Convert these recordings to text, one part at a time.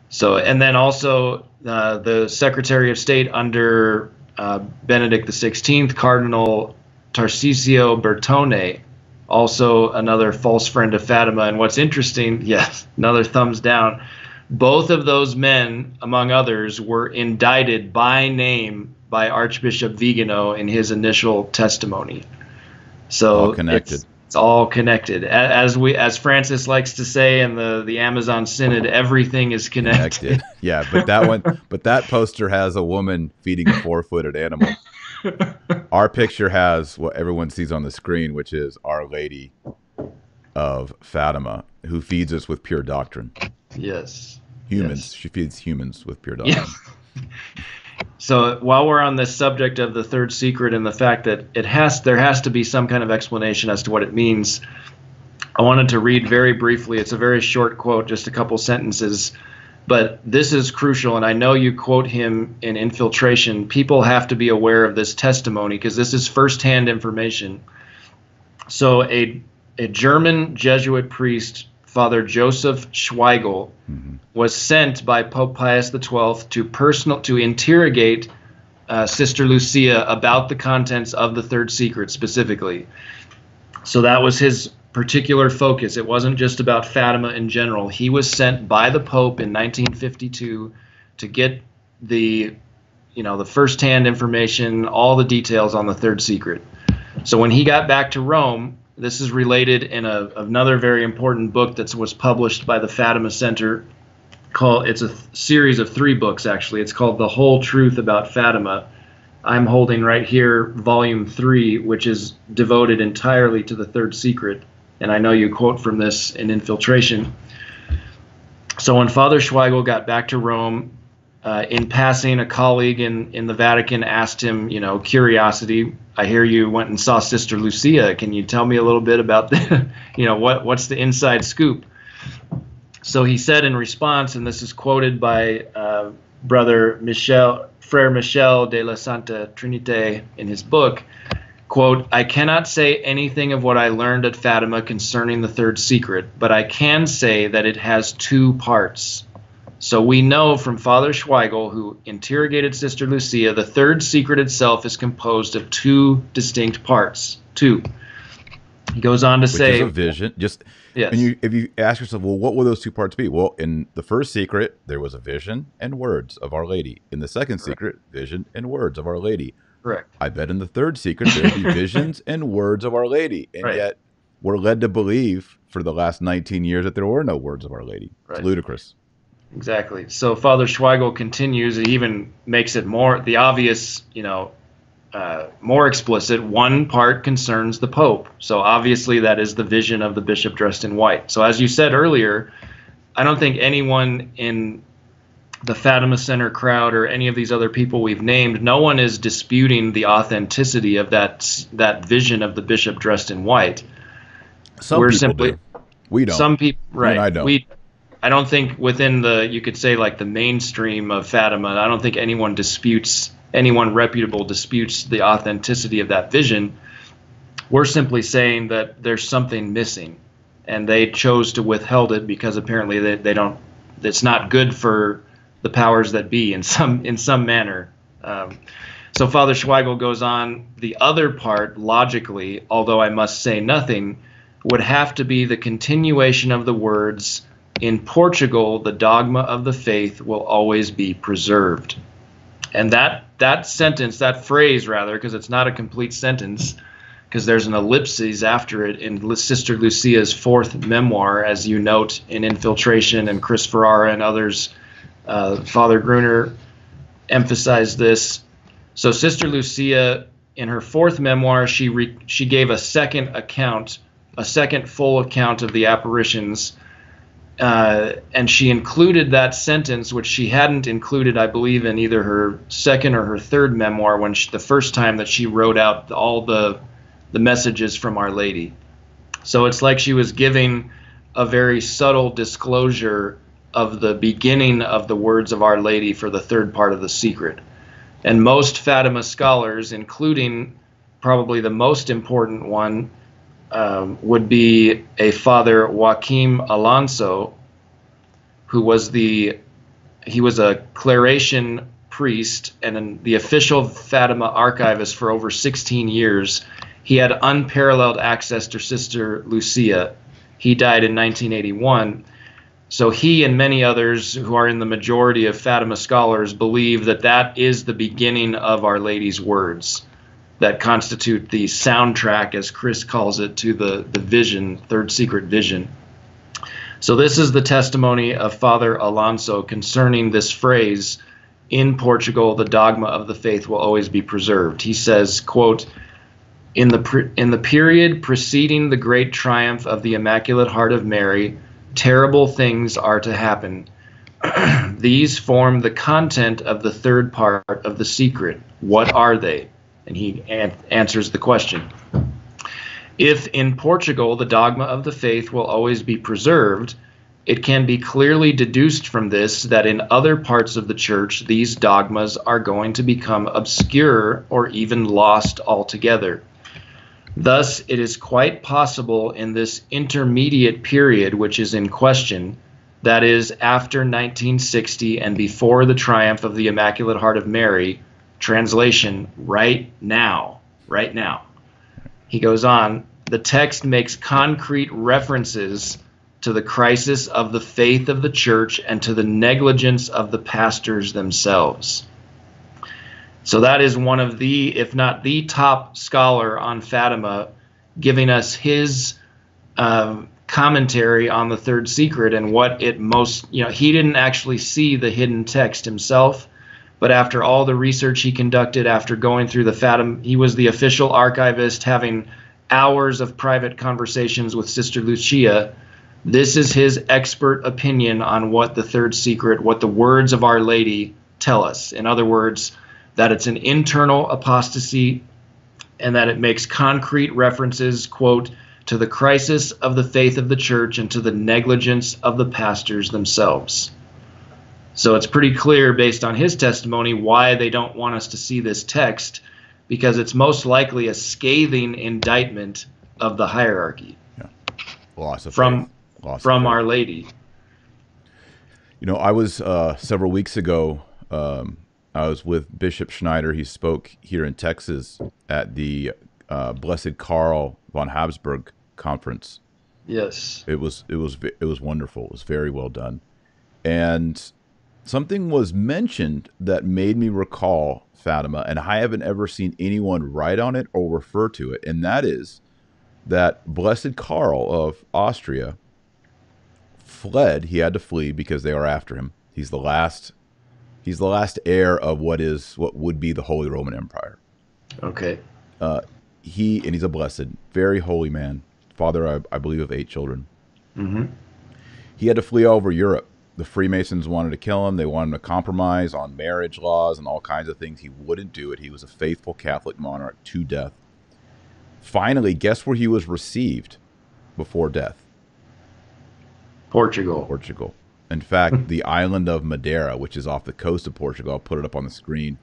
So, and then also the Secretary of State under Benedict XVI, Cardinal Tarcisio Bertone, also another false friend of Fatima. And what's interesting, yes, another thumbs down. Both of those men, among others, were indicted by name by Archbishop Vigano in his initial testimony. All So connected. it's all connected. As Francis likes to say in the Amazon Synod, everything is connected. Yeah, but that poster has a woman feeding a 4-footed animal. Our picture has what everyone sees on the screen, which is Our Lady of Fatima, who feeds us with pure doctrine. Yes. Humans. Yes. She feeds humans with pure doctrine. Yeah. So while we're on this subject of the third secret and the fact that there has to be some kind of explanation as to what it means, I wanted to read very briefly. It's a very short quote, just a couple sentences, but this is crucial, and I know you quote him in Infiltration. People have to be aware of this testimony because this is firsthand information. So a German Jesuit priest, Father Joseph Schweigel, was sent by Pope Pius XII to interrogate Sister Lucia about the contents of the third secret specifically. So that was his particular focus. It wasn't just about Fatima in general. He was sent by the Pope in 1952 to get the firsthand information, all the details on the third secret. So when he got back to Rome, this is related in another very important book that was published by the Fatima Center. It's a series of 3 books, actually. It's called The Whole Truth About Fatima. I'm holding right here volume 3, which is devoted entirely to the third secret. And I know you quote from this in Infiltration. So when Father Schweigel got back to Rome, in passing, a colleague in the Vatican asked him, curiosity, I hear you went and saw Sister Lucia. Can you tell me a little bit about what's the inside scoop? So he said in response, and this is quoted by Frère Michel de la Santa Trinité in his book, quote, I cannot say anything of what I learned at Fatima concerning the third secret, but I can say that it has 2 parts. So we know from Father Schweigel, who interrogated Sister Lucia, the third secret itself is composed of 2 distinct parts. 2. He goes on to say, is a vision. Just yes. if you ask yourself, well, what will those 2 parts be? Well, in the first secret, there was a vision and words of Our Lady. In the second secret, vision and words of Our Lady. Correct. I bet in the third secret there'll be visions and words of Our Lady, and yet we're led to believe for the last 19 years that there were no words of Our Lady. It's ludicrous. Exactly. So Father Schweigel continues. He even makes it more more explicit. 1 part concerns the Pope. So obviously that is the vision of the bishop dressed in white. So as you said earlier, I don't think anyone in the Fatima Center crowd or any of these other people we've named, no one is disputing the authenticity of that vision of the bishop dressed in white. Some people do. We don't. Some people, right? I don't. I don't think within you could say like the mainstream of Fatima, I don't think anyone reputable disputes the authenticity of that vision. We're simply saying that there's something missing, and they chose to withhold it because apparently they don't. It's not good for the powers that be in some manner. So Father Schweigel goes on. The other part, logically, although I must say nothing, would have to be the continuation of the words, in Portugal, the dogma of the faith will always be preserved. And that sentence, that phrase rather, because it's not a complete sentence, because there's an ellipsis after it in Sister Lucia's 4th memoir, as you note in Infiltration, and Chris Ferrara and others, Father Gruner emphasized this. So Sister Lucia, in her 4th memoir, she gave a second full account of the apparitions, and she included that sentence, which she hadn't included, I believe, in either her 2nd or her 3rd memoir, the first time that she wrote out all the messages from Our Lady. So it's like she was giving a very subtle disclosure of the beginning of the words of Our Lady for the 3rd part of the secret. And most Fatima scholars, including probably the most important one, would be a Father Joaquim Alonso, who was the he was a Claretian priest and the official Fatima archivist for over 16 years. He had unparalleled access to Sister Lucia. He died in 1981. So he and many others who are in the majority of Fatima scholars believe that that is the beginning of Our Lady's words that constitute the soundtrack, as Chris calls it, to the vision, third secret vision. So this is the testimony of Father Alonso concerning this phrase, in Portugal, the dogma of the faith will always be preserved. He says, quote, in the period preceding the great triumph of the Immaculate Heart of Mary, terrible things are to happen. These form the content of the third part of the secret. What are they? And he answers the question. If in Portugal the dogma of the faith will always be preserved, it can be clearly deduced from this that in other parts of the church these dogmas are going to become obscure or even lost altogether. Thus, it is quite possible in this intermediate period which is in question, that is, after 1960 and before the triumph of the Immaculate Heart of Mary, translation, right now. He goes on, the text makes concrete references to the crisis of the faith of the church and to the negligence of the pastors themselves. So that is one of the, if not the top scholar on Fatima, giving us his commentary on the third secret and what it most, he didn't actually see the hidden text himself, but after all the research he conducted, after going through the Fatima, he was the official archivist, having hours of private conversations with Sister Lucia. This is his expert opinion on what the third secret, what the words of Our Lady tell us. In other words, that it's an internal apostasy and that it makes concrete references, quote, to the crisis of the faith of the church and to the negligence of the pastors themselves. So it's pretty clear based on his testimony why they don't want us to see this text, because it's most likely a scathing indictment of the hierarchy. Yeah. Loss of from faith. Our Lady. I was several weeks ago, I was with Bishop Schneider. He spoke here in Texas at the Blessed Karl von Habsburg conference. Yes. It was wonderful. It was very well done. And something was mentioned that made me recall Fatima, and I haven't ever seen anyone write on it or refer to it, and that is that Blessed Karl of Austria fled. He had to flee because they are after him. He's the last heir of what would be the Holy Roman Empire. Okay. He's a blessed, very holy man, father, I believe, of 8 children. Mm-hmm. He had to flee over Europe. The Freemasons wanted to kill him. They wanted him to compromise on marriage laws and all kinds of things. He wouldn't do it. He was a faithful Catholic monarch to death. Finally, guess where he was received before death? Portugal. In fact, the island of Madeira, which is off the coast of Portugal. I'll put it up on the screen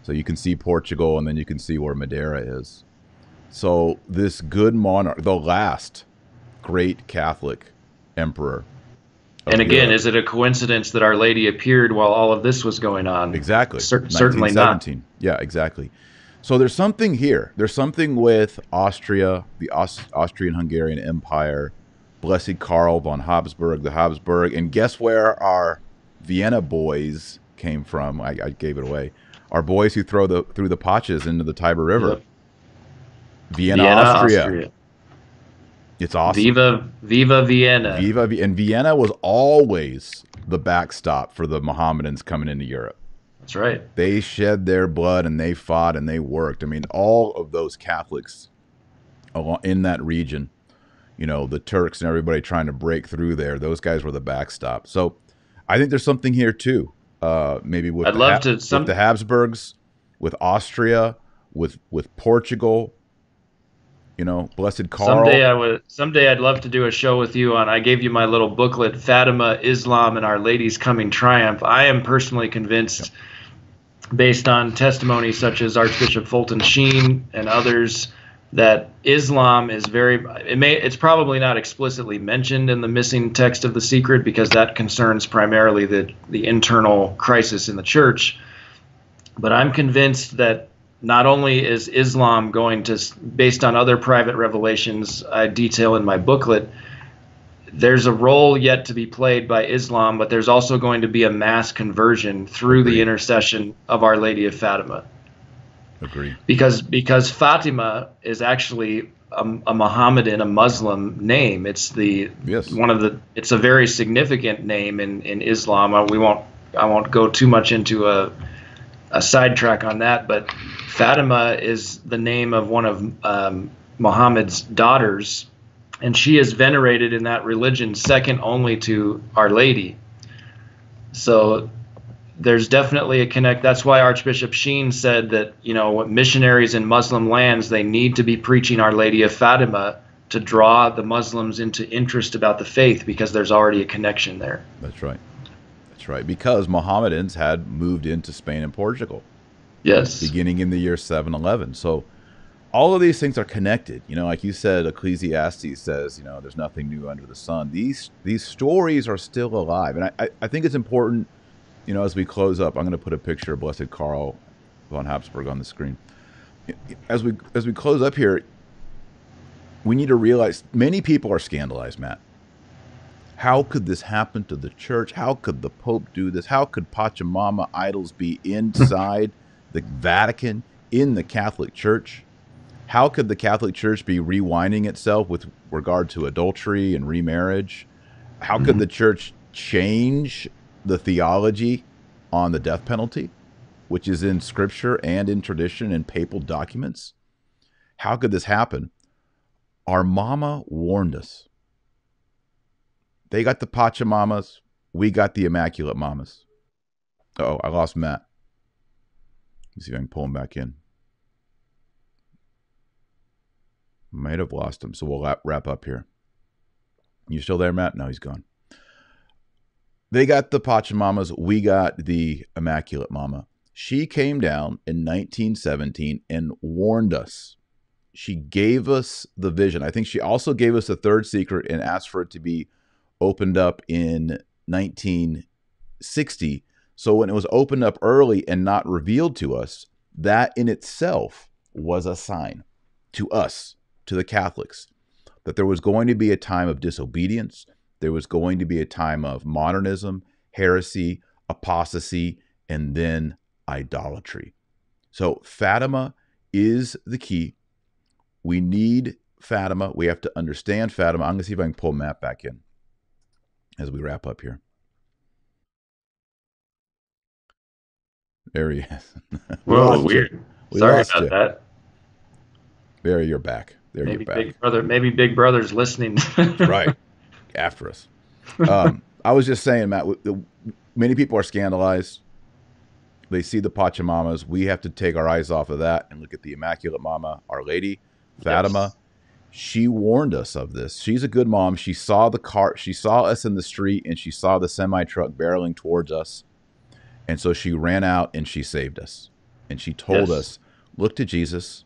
so you can see Portugal, and then you can see where Madeira is. So this good monarch, the last great Catholic emperor. And again, is it a coincidence that Our Lady appeared while all of this was going on? Exactly. Certainly not. Yeah, exactly. So there's something here. There's something with Austria, the Austrian-Hungarian Empire, Blessed Karl von Habsburg, the Habsburg, and guess where our Vienna boys came from? I gave it away. Our boys who threw the paches into the Tiber River. Yep. Vienna, Austria. It's awesome. Viva Vienna. And Vienna was always the backstop for the Mohammedans coming into Europe. That's right. They shed their blood and they fought and they worked. I mean, all of those Catholics in that region, the Turks and everybody trying to break through there, those guys were the backstop. So I think there's something here too. Maybe with with the Habsburgs, with Austria, with Portugal. Blessed Karl. Someday I'd love to do a show with you on. I gave you my little booklet, Fatima, Islam, and Our Lady's Coming Triumph. I am personally convinced, based on testimony such as Archbishop Fulton Sheen and others, that Islam is it's probably not explicitly mentioned in the missing text of the secret, because that concerns primarily the internal crisis in the church. But I'm convinced that not only is Islam going to, based on other private revelations I detail in my booklet, there's a role yet to be played by Islam, but there's also going to be a mass conversion through the intercession of Our Lady of Fatima. Agreed. Because Fatima is actually a Mohammedan, a Muslim name. It's it's a very significant name in Islam. I won't go too much into a sidetrack on that, but Fatima is the name of one of Muhammad's daughters, and she is venerated in that religion second only to Our Lady. So there's definitely a connect. That's why Archbishop Sheen said that, missionaries in Muslim lands, they need to be preaching Our Lady of Fatima to draw the Muslims into interest about the faith, because there's already a connection there. That's right. That's right. Because Mohammedans had moved into Spain and Portugal. Yes. Beginning in the year 711. So all of these things are connected. Like you said, Ecclesiastes says, there's nothing new under the sun. These stories are still alive. And I think it's important, as we close up, I'm going to put a picture of Blessed Karl von Habsburg on the screen. As we close up here, we need to realize many people are scandalized, Matt. How could this happen to the church? How could the Pope do this? How could Pachamama idols be inside the Vatican, in the Catholic Church? How could the Catholic Church be rewinding itself with regard to adultery and remarriage? How could the church change the theology on the death penalty, which is in Scripture and in tradition and papal documents? How could this happen? Our mama warned us. They got the Pachamamas. We got the Immaculate Mamas. Uh-oh, I lost Matt. Let's see if I can pull him back in. Might have lost him, so we'll wrap up here. You still there, Matt? No, he's gone. They got the Pachamamas. We got the Immaculate Mama. She came down in 1917 and warned us. She gave us the vision. I think she also gave us the third secret and asked for it to be opened up in 1960. So when it was opened up early and not revealed to us, that in itself was a sign to us, to the Catholics, that there was going to be a time of disobedience. There was going to be a time of modernism, heresy, apostasy, and then idolatry. So Fatima is the key. We need Fatima. We have to understand Fatima. I'm going to see if I can pull Matt back in as we wrap up here. There he is. Whoa, weird. Sorry about that. There, you're back. There, maybe you're back. Maybe Big Brother's listening. Right. After us. I was just saying, Matt, many people are scandalized. They see the Pachamamas. We have to take our eyes off of that and look at the Immaculate Mama, Our Lady, Fatima. Yes. She warned us of this. She's a good mom. She saw the car. She saw us in the street, and she saw the semi-truck barreling towards us. And so she ran out and she saved us. And she told us, look to Jesus.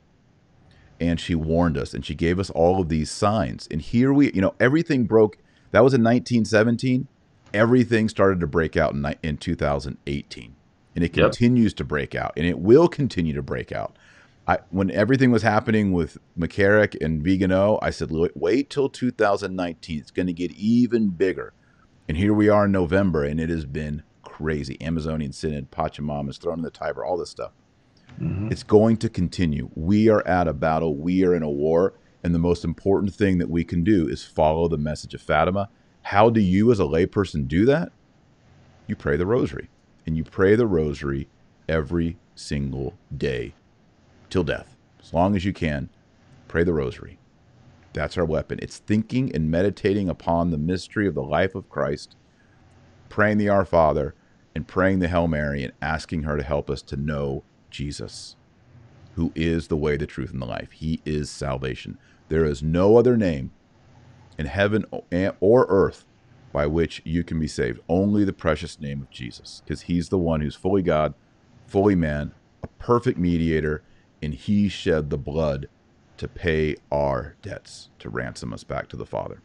And she warned us, and she gave us all of these signs. And here everything broke. That was in 1917. Everything started to break out in 2018. And it continues to break out, and it will continue to break out. When everything was happening with McCarrick and Vigano, I said, wait till 2019. It's going to get even bigger. And here we are in November, and it has been crazy. Amazonian Synod, Pachamamas, thrown in the Tiber, all this stuff. Mm-hmm. It's going to continue. We are at a battle. We are in a war. And the most important thing that we can do is follow the message of Fatima. How do you as a layperson do that? You pray the rosary. And you pray the rosary every single day till death. As long as you can, pray the rosary. That's our weapon. It's thinking and meditating upon the mystery of the life of Christ, praying the Our Father, and praying the Hail Mary, and asking her to help us to know Jesus, who is the way, the truth, and the life. He is salvation. There is no other name in heaven or earth by which you can be saved. Only the precious name of Jesus, because he's the one who's fully God, fully man, a perfect mediator, and he shed the blood to pay our debts, to ransom us back to the Father.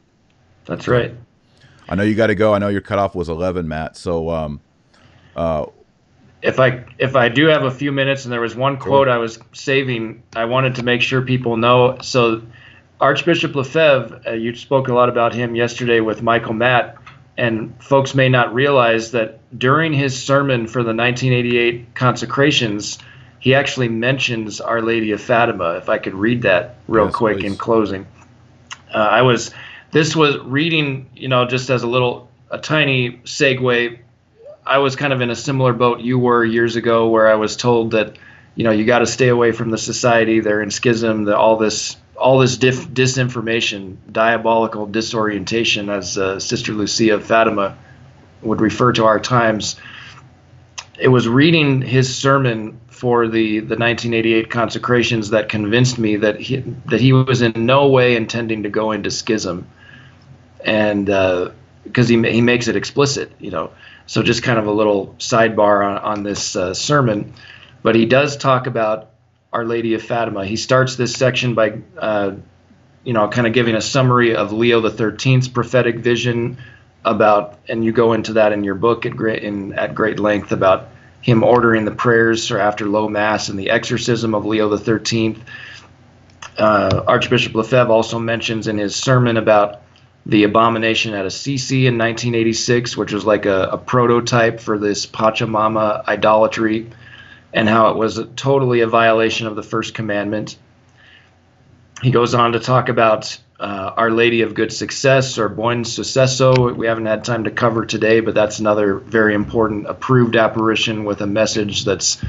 That's right. I know you got to go. I know your cutoff was 11, Matt. So if I do have a few minutes, and there was one quote I was saving, I wanted to make sure people know. So Archbishop Lefebvre, you spoke a lot about him yesterday with Michael Matt, and folks may not realize that during his sermon for the 1988 consecrations, he actually mentions Our Lady of Fatima. If I could read that real quick, please. In closing. This was reading, just as a tiny segue. I was kind of in a similar boat you were years ago, where I was told that, you got to stay away from the society. They're in schism. All this disinformation, diabolical disorientation, as Sister Lucia of Fatima would refer to our times. It was reading his sermon for the 1988 consecrations that convinced me that he was in no way intending to go into schism, and because he makes it explicit, So just kind of a little sidebar on this sermon, but he does talk about Our Lady of Fatima. He starts this section by, kind of giving a summary of Leo XIII's prophetic vision about, and you go into that in your book at great length, about him ordering the prayers after low mass and the exorcism of Leo XIII. Archbishop Lefebvre also mentions in his sermon about the abomination at Assisi in 1986, which was like a prototype for this Pachamama idolatry, and how it was totally a violation of the first commandment. He goes on to talk about Our Lady of Good Success, or Buen Suceso. We haven't had time to cover today, but that's another very important approved apparition with a message that's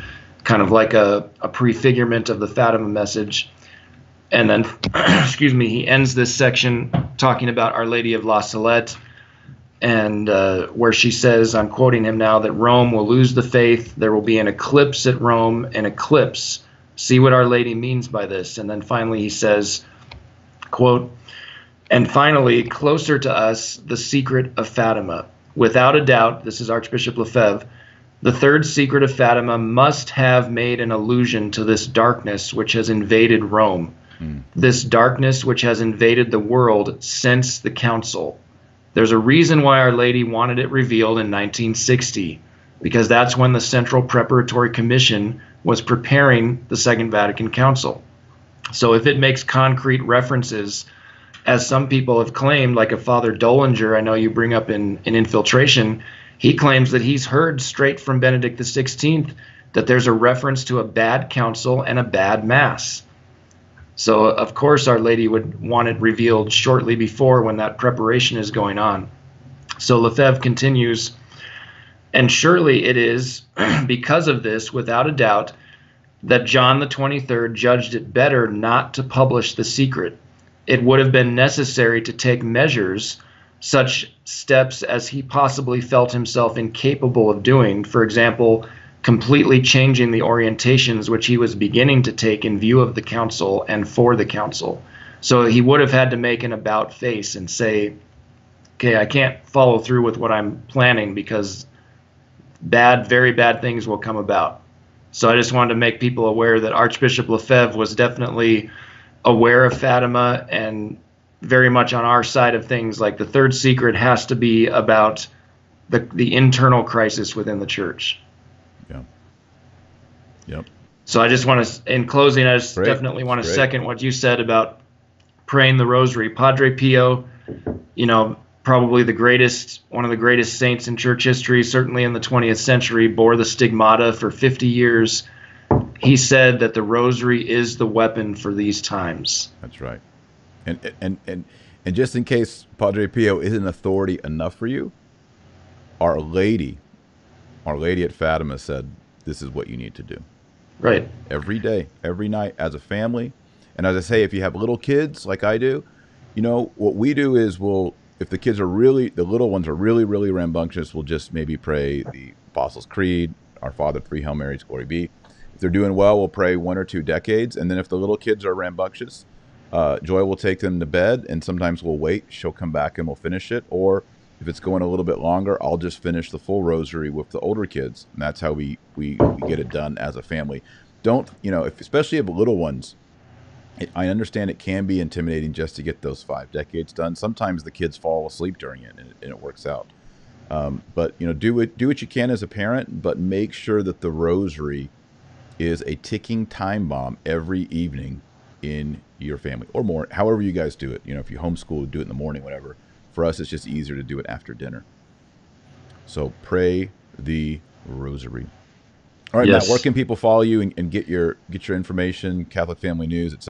kind of like a prefigurement of the Fatima message. And then, he ends this section talking about Our Lady of La Salette, and where she says, I'm quoting him now, that Rome will lose the faith. There will be an eclipse at Rome, an eclipse. See what Our Lady means by this. And then finally he says, quote, and finally, closer to us, the secret of Fatima. Without a doubt, this is Archbishop Lefebvre, the third secret of Fatima must have made an allusion to this darkness which has invaded Rome, this darkness which has invaded the world since the Council. There's a reason why Our Lady wanted it revealed in 1960, because that's when the Central Preparatory Commission was preparing the Second Vatican Council. So if it makes concrete references, as some people have claimed, like a Father Dollinger, I know you bring up in Infiltration, he claims that he's heard straight from Benedict XVI that there's a reference to a bad council and a bad mass. So, of course, Our Lady would want it revealed shortly before, when that preparation is going on. So Lefebvre continues, and surely it is because of this, without a doubt, that John the 23rd judged it better not to publish the secret. It would have been necessary to take measures, such steps as he possibly felt himself incapable of doing, for example, completely changing the orientations which he was beginning to take in view of the council and for the council. So he would have had to make an about face and say, okay, I can't follow through with what I'm planning because very bad things will come about. So I just wanted to make people aware that Archbishop Lefebvre was definitely aware of Fatima and very much on our side of things. Like, the third secret has to be about the internal crisis within the church. Yeah. Yep. So I just want to, in closing, I just definitely want to second what you said about praying the rosary. Padre Pio, probably one of the greatest saints in church history, certainly in the 20th century, bore the stigmata for 50 years. He said that the rosary is the weapon for these times. That's right. And just in case Padre Pio isn't authority enough for you, Our Lady at Fatima said, this is what you need to do. Right. Every day, every night, as a family. And as I say, if you have little kids like I do, what we do is if the little ones are really, really rambunctious, we'll just maybe pray the Apostles' Creed, Our Father, 3 Hail Marys, Glory be. If they're doing well, we'll pray 1 or 2 decades. And then if the little kids are rambunctious, Joy will take them to bed, and sometimes we'll wait. She'll come back and we'll finish it. Or if it's going a little bit longer, I'll just finish the full rosary with the older kids. And that's how we get it done as a family. Don't, especially if little ones, I understand it can be intimidating just to get those 5 decades done. Sometimes the kids fall asleep during it, and it works out. But do what you can as a parent, but make sure that the rosary is a ticking time bomb every evening in your family, or more, however you guys do it. If you homeschool, do it in the morning, whatever. For us, it's just easier to do it after dinner. So pray the rosary. All right, Yes. Matt, where can people follow you and get your information, Catholic Family News, etc.?